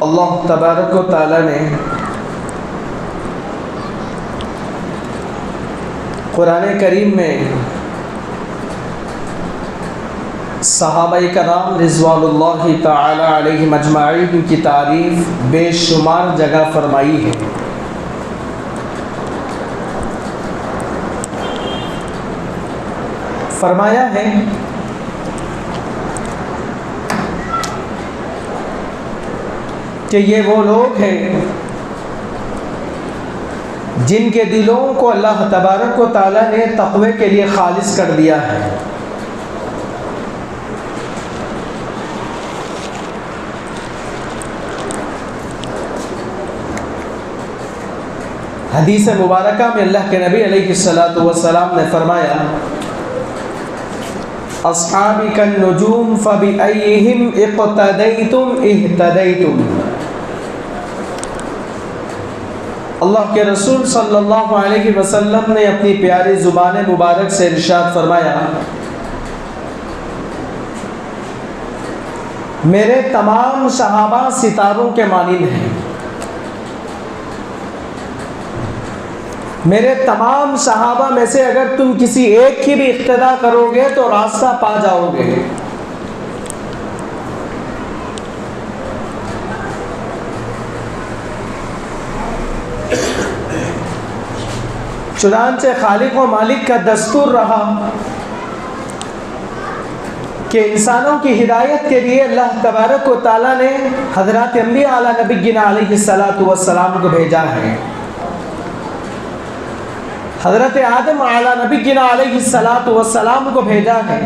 اللہ تبارک و تعالی نے قرآن کریم میں صحابہ کرام رضوان اللہ تعالی علیہم اجمعین کی تعریف بے شمار جگہ فرمائی ہے۔ فرمایا ہے کہ یہ وہ لوگ ہیں جن کے دلوں کو اللہ تبارک و تعالی نے تقوی کے لیے خالص کر دیا ہے۔ حدیث مبارکہ میں اللہ کے نبی علیہ الصلوۃ والسلام نے فرمایا اصحابی کالنجوم فبأیہم اقتدیتم اہتدیتم۔ اللہ کے رسول صلی اللہ علیہ وسلم نے اپنی پیاری زبان مبارک سے ارشاد فرمایا میرے تمام صحابہ ستاروں کے مانند ہیں، میرے تمام صحابہ میں سے اگر تم کسی ایک کی بھی اقتدا کرو گے تو راستہ پا جاؤ گے۔ چنانچہ خالق و مالک کا دستور رہا کہ انسانوں کی ہدایت کے لیے اللہ تبارک و تعالی نے حضرات انبیاء علی نبینا علیہ الصلوۃ والسلام کو بھیجا ہے۔ حضرت آدم علی نبینا علیہ الصلوۃ والسلام کو بھیجا ہے،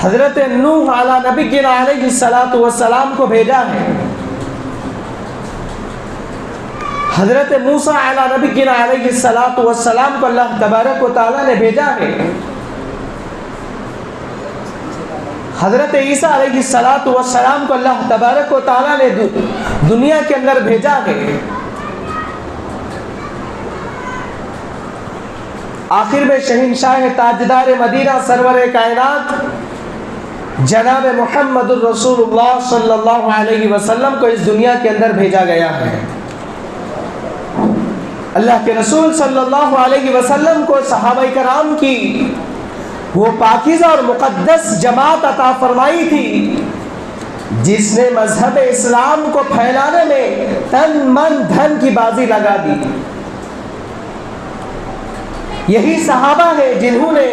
حضرت نوح علی نبینا علیہ الصلوۃ والسلام کو بھیجا ہے، حضرت موسیٰ علی نبینا علیہ الصلوۃ والسلام کو اللہ تبارک و تعالی نے بھیجا ہے، حضرت عیسیٰ علیہ الصلوۃ والسلام کو اللہ تبارک و تعالی نے دنیا کے اندر بھیجا ہے۔ آخر میں شہنشاہ تاجدار مدینہ سرور کائنات جناب محمد الرسول اللہ صلی اللہ علیہ وسلم کو اس دنیا کے اندر بھیجا گیا ہے۔ اللہ کے رسول صلی اللہ علیہ وسلم کو صحابہ کرام کی وہ پاکیزہ اور مقدس جماعت عطا فرمائی تھی جس نے مذہب اسلام کو پھیلانے میں تن من دھن کی بازی لگا دی۔ یہی صحابہ ہیں جنہوں نے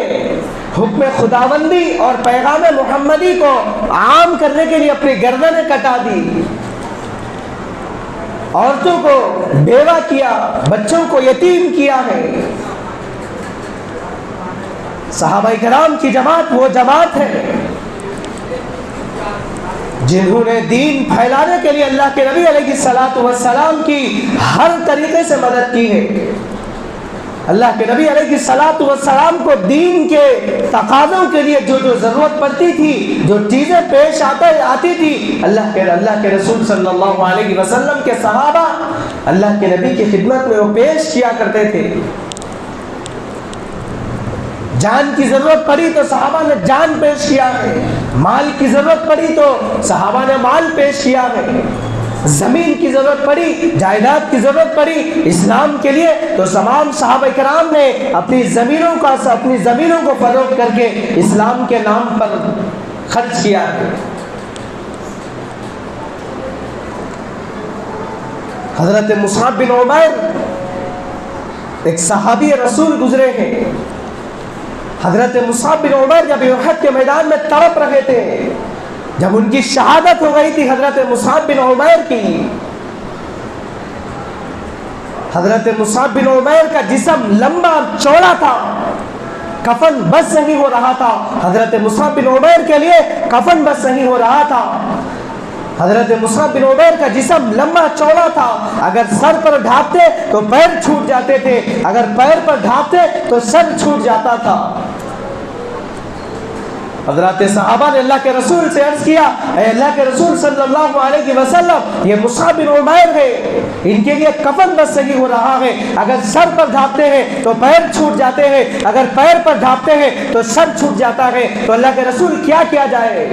حکم خداوندی اور پیغام محمدی کو عام کرنے کے لیے اپنی گردنیں کٹا دی، عورتوں کو بیوہ کیا، بچوں کو یتیم کیا ہے۔ صحابہ کرام کی جماعت وہ جماعت ہے جنہوں نے دین پھیلانے کے لیے اللہ کے نبی علیہ الصلوۃ والسلام کی ہر طریقے سے مدد کی ہے۔ اللہ کے نبی علیہ الصلوۃ والسلام کو دین کے تقاضوں کے لیے جو ضرورت پڑتی تھی، جو چیزیں پیش آتی تھی، اللہ کے رسول صلی اللہ علیہ وسلم کے صحابہ اللہ کے نبی کی خدمت میں وہ پیش کیا کرتے تھے۔ جان کی ضرورت پڑی تو صحابہ نے جان پیش کیا ہے، مال کی ضرورت پڑی تو صحابہ نے مال پیش کیا ہے، زمین کی ضرورت پڑی، جائیداد کی ضرورت پڑی اسلام کے لیے تو تمام صحابہ کرام نے اپنی زمینوں کو فروخت کر کے اسلام کے نام پر خرچ کیا ہے۔ حضرت مصعب بن عمیر ایک صحابی رسول گزرے ہیں۔ حضرت مصعب بن عمیر جب احد کے میدان میں تڑپ رہے تھے، جب ان کی شہادت ہو گئی تھی حضرت مصعب بن عمیر کی، حضرت مصعب بن عمیر کا جسم لمبا چوڑا تھا، کفن بس نہیں ہو رہا تھا۔ حضرت مصعب بن عمیر کے لیے کفن بس نہیں ہو رہا تھا۔ حضرت مصعب بن عمیر کا جسم لمبا چوڑا تھا، اگر سر پر ڈھانپتے تو پیر چھوٹ جاتے تھے، اگر پیر پر ڈھانپتے تو سر چھوٹ جاتا تھا۔ حضرات صحابہ نے اللہ کے رسول سے عرض کیا، اے اللہ کے رسول صلی اللہ علیہ وسلم، یہ مصعب بن عمیر ہے، ان کے لیے کفن بس صحیح ہو رہا ہے، اگر سر پر ڈھانپتے ہیں تو پیر چھوٹ جاتے ہیں، اگر پیر پر ڈھانپتے ہیں تو سر چھوٹ جاتا ہے، تو اللہ کے رسول کیا کیا جائے؟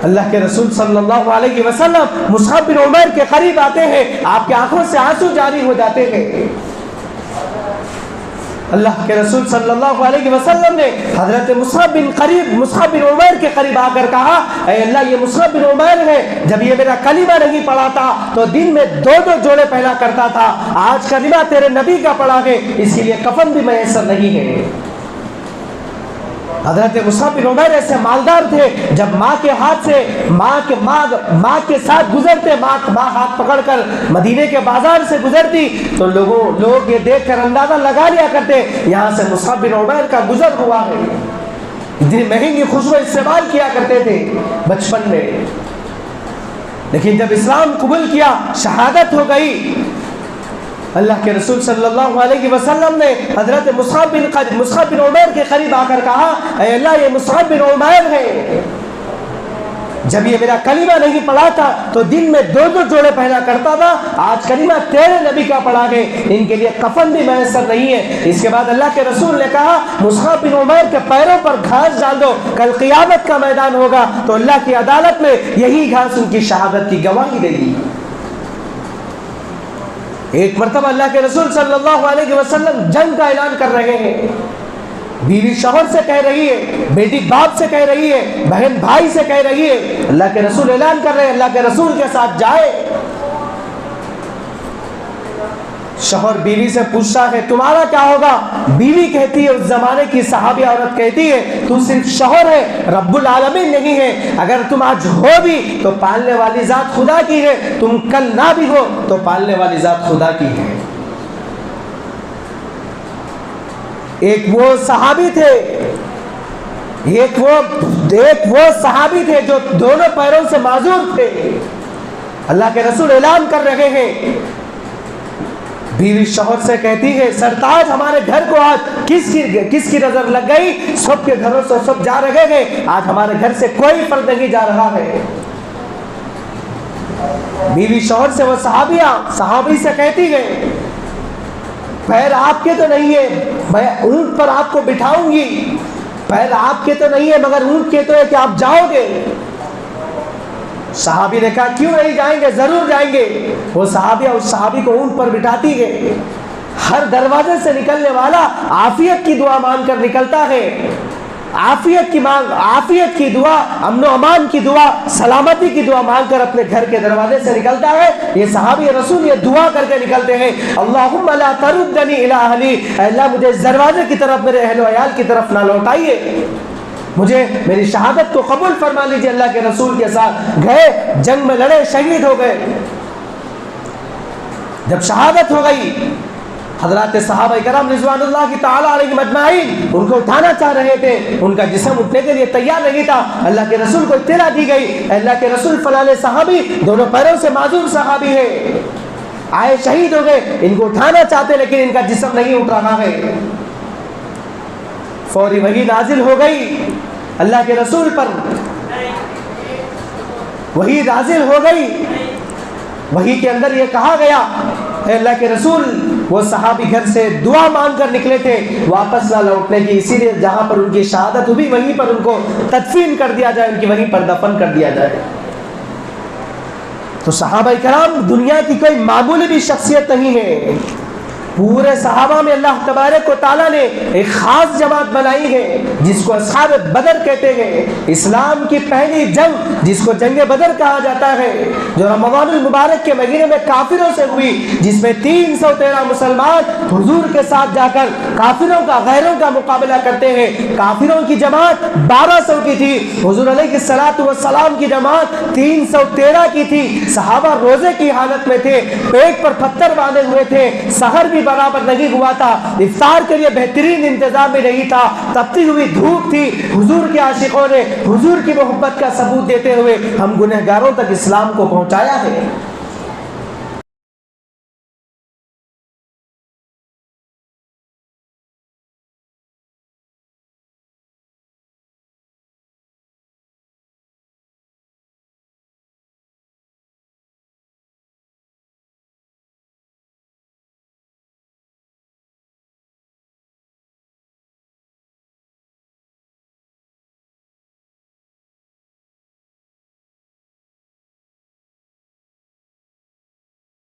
اللہ کے رسول صلی اللہ علیہ وسلم مصعب بن عمیر کے قریب آتے ہیں، آپ کی آنکھوں سے آنسو جاری ہو جاتے ہیں۔ اللہ کے رسول صلی اللہ علیہ وسلم نے حضرت مصعب بن عمیر کے قریب آ کر کہا، اے اللہ یہ مصعب بن عمیر ہے، جب یہ میرا کلمہ نہیں پڑھا تھا تو دن میں 2 جوڑے پہنا کرتا تھا، آج کلمہ تیرے نبی کا پڑھا ہے، اس کے لیے کفن بھی میسر نہیں ہے۔ حضرت مصعب بن عمیر ایسے مالدار تھے، جب ماں کے ہاتھ سے ماں کے ساتھ گزرتے، ماں ہاتھ پکڑ کر مدینے کے بازار سے گزرتی تو لوگ یہ دیکھ کر اندازہ لگا لیا کرتے یہاں سے مصعب بن عمیر کا گزر ہوا ہے۔ اتنی مہنگی خوشبو استعمال کیا کرتے تھے بچپن میں، لیکن جب اسلام قبول کیا، شہادت ہو گئی، اللہ کے رسول صلی اللہ علیہ وسلم نے حضرت مصعب بن عمیر کے قریب آ کر کہا، اے اللہ یہ مصعب بن عمیر ہے، جب یہ میرا کلمہ نہیں پڑھا تھا تو دن میں 2 جوڑے پہنا کرتا تھا، آج کلمہ تیرے نبی کا پڑھا ہے، ان کے لیے کفن بھی میسر نہیں ہے۔ اس کے بعد اللہ کے رسول نے کہا، مصعب بن عمیر کے پیروں پر گھاس ڈال دو، کل قیامت کا میدان ہوگا تو اللہ کی عدالت میں یہی گھاس ان کی شہادت کی گواہی دے گی۔ ایک مرتبہ اللہ کے رسول صلی اللہ علیہ وسلم جنگ کا اعلان کر رہے ہیں، بیوی شوہر سے کہہ رہی ہے، بیٹی باپ سے کہہ رہی ہے، بہن بھائی سے کہہ رہی ہے، اللہ کے رسول اعلان کر رہے ہیں، اللہ کے رسول کے ساتھ جائے۔ شوہر بیوی سے پوچھتا ہے تمہارا کیا ہوگا؟ بیوی کہتی ہے، اس زمانے کی صحابی عورت کہتی ہے، تو صرف شوہر ہے، رب العالمین نہیں ہے، اگر تم آج ہو بھی تو پالنے والی ذات خدا کی ہے، تم کل نہ بھی ہو تو پالنے والی ذات خدا کی ہے۔ ایک وہ صحابی تھے جو دونوں پیروں سے معذور تھے، اللہ کے رسول اعلان کر رہے ہیں، بیوی شوہر سے کہتی ہے سرتاج ہمارے گھر کو آج کس کی نظر لگ گئی؟ سب کے گھروں سے سب جا رہے ہیں، آج ہمارے گھر سے کوئی فرد نہیں جا رہا ہے۔ بیوی شوہر سے وہ صحابی سے کہتی ہے پیر آپ کے تو نہیں ہے، میں اونٹ پر آپ کو بٹھاؤں گی، پیر آپ کے تو نہیں ہے مگر اونٹ کے تو ہے کہ آپ جاؤ گے۔ صحابی نے کہا کیوں نہیں جائیں گے، ضرور جائیں گے۔ وہ صحابی کو اونٹ پر بٹھاتی ہے، ہر دروازے سے نکلنے والا عافیت کی دعا مانگ کر نکلتا ہے، عافیت کی دعا، امن و امان کی دعا، سلامتی کی دعا مانگ کر اپنے گھر کے دروازے سے نکلتا ہے۔ یہ صحابی رسول یہ دعا کر کے نکلتے ہیں، اللہم لا تردنی الی اہلی، اے اللہ مجھے اس دروازے کی طرف، میرے اہل و عیال کی طرف نہ لوٹائیے، مجھے میری شہادت کو قبول فرما لیجیے۔ اللہ کے رسول کے ساتھ گئے، جنگ میں لڑے، شہید ہو گئے۔ جب شہادت ہو گئی، حضرات صحابہ کرام رضوان اللہ کی تعالی علیہم اجمعین ان کو اٹھانا چاہ رہے تھے، ان کا جسم اٹھنے کے لیے تیار نہیں تھا۔ اللہ کے رسول کو اطلاع دی گئی، اللہ کے رسول فلاں صحابی دونوں پیروں سے معذور صحابی ہے، آئے شہید ہو گئے، ان کو اٹھانا چاہتے لیکن ان کا جسم نہیں اٹھ رہا ہے۔ فوری وحی نازل ہو گئی اللہ کے رسول پر، وحی نازل ہو گئی، وحی کے اندر یہ کہا گیا اے اللہ کے رسول، وہ صحابی گھر سے دعا مانگ کر نکلے تھے واپس نہ لوٹنے کی، اسی لیے جہاں پر ان کی شہادت ہوئی وہیں پر ان کو تدفین کر دیا جائے، ان کی وہیں پر دفن کر دیا جائے۔ تو صحابہ کرام دنیا کی کوئی معمولی بھی شخصیت نہیں ہے، پورے صحابہ میں اللہ تبارک و تعالیٰ نے ایک خاص جماعت بنائی ہے جس کو اصحاب بدر کہتے ہیں۔ اسلام کی پہلی جنگ جس کو جنگ بدر کہا جاتا ہے، جو رمضان المبارک کے مہینے میں کافروں سے ہوئی، جس میں 313 مسلمان حضور کے ساتھ جا کر کافروں کا، غیروں کا مقابلہ کرتے ہیں۔ کافروں کی جماعت 1200 کی تھی، حضور علیہ السلام کی جماعت 313 کی تھی۔ صحابہ روزے کی حالت میں تھے، پیٹ پر پتھر باندھے ہوئے تھے، سحر بھی برابر نہیں ہوا تھا، افطار کے لیے بہترین انتظام بھی نہیں تھا، تپتی ہوئی دھوپ تھی۔ حضور کے عاشقوں نے حضور کی محبت کا ثبوت دیتے ہوئے ہم گنہگاروں تک اسلام کو پہنچایا ہے۔